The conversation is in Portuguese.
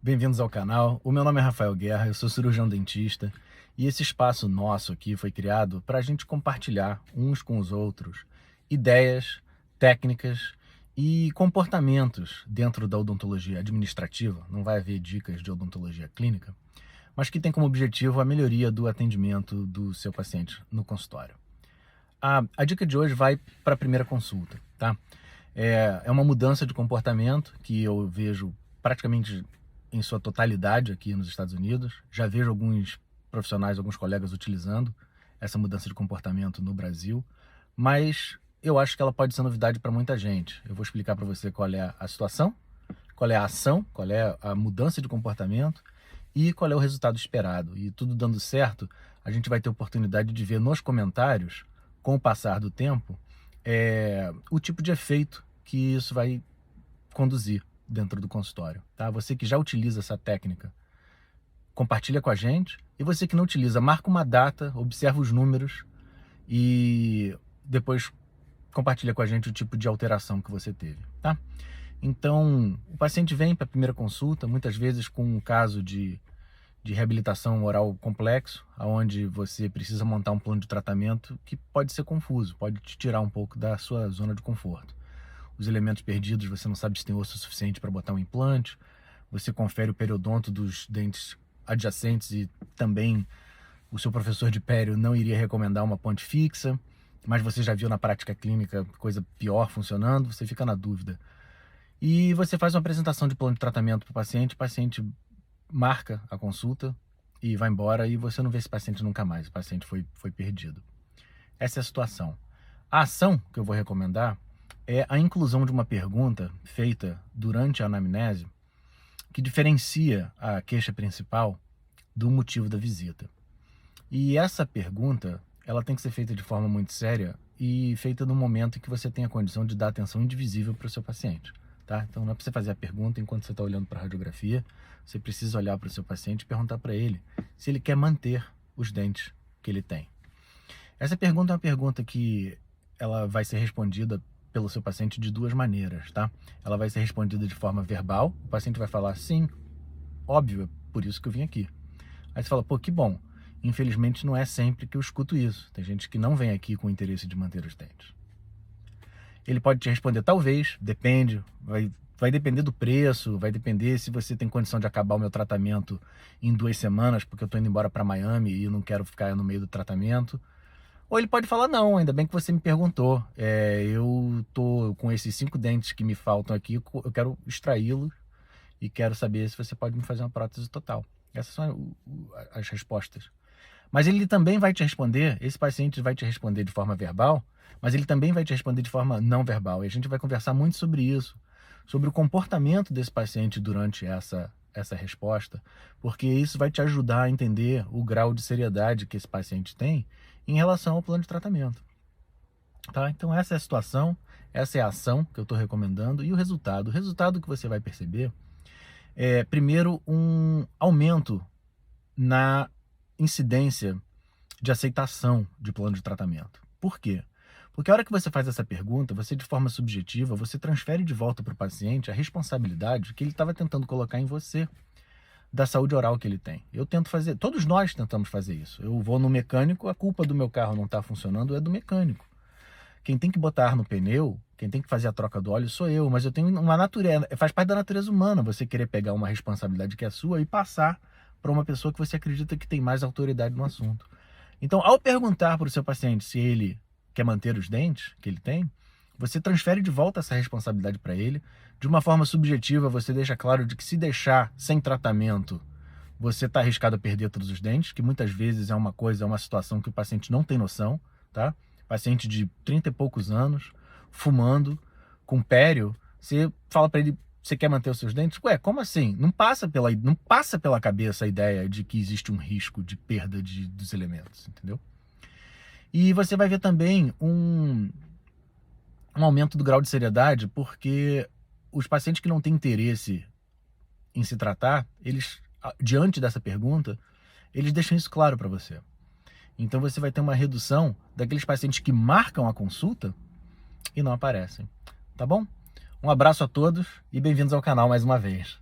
Bem-vindos ao canal. O meu nome é Rafael Guerra, eu sou cirurgião dentista e esse espaço nosso aqui foi criado para a gente compartilhar uns com os outros ideias, técnicas e comportamentos dentro da odontologia administrativa. Não vai haver dicas de odontologia clínica, mas que tem como objetivo a melhoria do atendimento do seu paciente no consultório. A dica de hoje vai para a primeira consulta, tá? É uma mudança de comportamento que eu vejo praticamente em sua totalidade aqui nos Estados Unidos. Já vejo alguns profissionais, alguns colegas utilizando essa mudança de comportamento no Brasil, mas eu acho que ela pode ser novidade para muita gente. Eu vou explicar para você qual é a situação, qual é a ação, qual é a mudança de comportamento e qual é o resultado esperado. E tudo dando certo, a gente vai ter oportunidade de ver nos comentários, com o passar do tempo, o tipo de efeito que isso vai conduzir dentro do consultório, tá? Você que já utiliza essa técnica, compartilha com a gente, e você que não utiliza, marca uma data, observa os números e depois compartilha com a gente o tipo de alteração que você teve, tá? Então, o paciente vem para a primeira consulta, muitas vezes com um caso de reabilitação oral complexo, onde você precisa montar um plano de tratamento que pode ser confuso, pode te tirar um pouco da sua zona de conforto. Os elementos perdidos, você não sabe se tem osso suficiente para botar um implante, você confere o periodonto dos dentes adjacentes e também o seu professor de pério não iria recomendar uma ponte fixa, mas você já viu na prática clínica coisa pior funcionando, você fica na dúvida. E você faz uma apresentação de plano de tratamento para o paciente marca a consulta e vai embora e você não vê esse paciente nunca mais, o paciente foi perdido. Essa é a situação. A ação que eu vou recomendar é a inclusão de uma pergunta feita durante a anamnese que diferencia a queixa principal do motivo da visita. E essa pergunta, ela tem que ser feita de forma muito séria e feita no momento em que você tem a condição de dar atenção indivisível para o seu paciente. Tá? Então não é para você fazer a pergunta enquanto você está olhando para a radiografia, você precisa olhar para o seu paciente e perguntar para ele se ele quer manter os dentes que ele tem. Essa pergunta é uma pergunta que ela vai ser respondida pelo seu paciente de duas maneiras, tá? Ela vai ser respondida de forma verbal, o paciente vai falar sim, óbvio, é por isso que eu vim aqui. Aí você fala, pô, que bom. Infelizmente não é sempre que eu escuto isso. Tem gente que não vem aqui com o interesse de manter os dentes. Ele pode te responder talvez, depende, vai depender do preço, vai depender se você tem condição de acabar o meu tratamento em 2 semanas, porque eu tô indo embora para Miami e não quero ficar no meio do tratamento. Ou ele pode falar, não, ainda bem que você me perguntou, eu tô com esses 5 dentes que me faltam aqui, eu quero extraí-los e quero saber se você pode me fazer uma prótese total. Essas são as respostas. Mas ele também vai te responder, esse paciente vai te responder de forma verbal, mas ele também vai te responder de forma não verbal. E a gente vai conversar muito sobre isso, sobre o comportamento desse paciente durante essa resposta, porque isso vai te ajudar a entender o grau de seriedade que esse paciente tem em relação ao plano de tratamento. Tá? Então essa é a situação, essa é a ação que eu estou recomendando e o resultado. O resultado que você vai perceber é, primeiro, um aumento na incidência de aceitação de plano de tratamento. Por quê? Porque a hora que você faz essa pergunta, você de forma subjetiva, você transfere de volta para o paciente a responsabilidade que ele estava tentando colocar em você da saúde oral que ele tem. Eu tento fazer, todos nós tentamos fazer isso. Eu vou no mecânico, a culpa do meu carro não está funcionando é do mecânico. Quem tem que botar ar no pneu, quem tem que fazer a troca do óleo sou eu, mas eu tenho uma natureza, faz parte da natureza humana você querer pegar uma responsabilidade que é sua e passar para uma pessoa que você acredita que tem mais autoridade no assunto. Então, ao perguntar para o seu paciente se ele quer manter os dentes que ele tem, você transfere de volta essa responsabilidade para ele. De uma forma subjetiva, você deixa claro de que se deixar sem tratamento, você está arriscado a perder todos os dentes, que muitas vezes é uma situação que o paciente não tem noção, tá? Paciente de 30 e poucos anos, fumando, com pério, você fala para ele, você quer manter os seus dentes? Ué, como assim? Não passa pela cabeça a ideia de que existe um risco de perda dos elementos, entendeu? E você vai ver também um aumento do grau de seriedade, porque os pacientes que não têm interesse em se tratar, eles, diante dessa pergunta, eles deixam isso claro para você. Então você vai ter uma redução daqueles pacientes que marcam a consulta e não aparecem, tá bom? Um abraço a todos e bem-vindos ao canal mais uma vez.